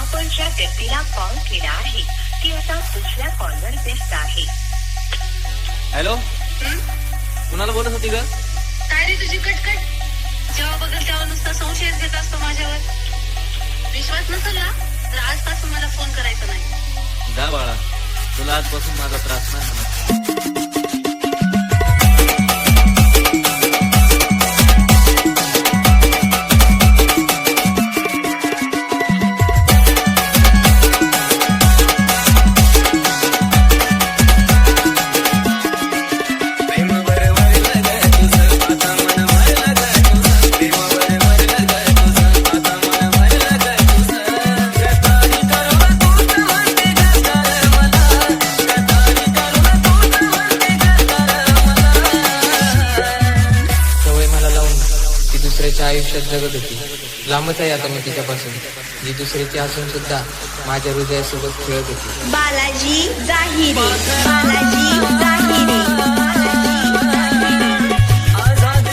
आपण ज्या व्यक्तीला कॉल केला आहे ती आता दुसऱ्या कॉलवर व्यस्त आहे. हॅलो, कुणाला बोलत होती ग? काय रे तुझी कटकट? जेव्हा बघल तेव्हा नुसता संशयच घेत असतो माझ्यावर. विश्वास नसेल ना तर आजपासून मला फोन करायचा नाही. जा बाळा, तुला आजपासून माझा त्रास नाही होणार. दुसऱ्याच्या आयुष्यात जगत होती. लांबच आहे आता मी तिच्यापासून, जी दुसऱ्याची असून सुद्धा माझ्या हृदयासोबत खेळत होती. बालाजी जाहिरी, बालाजी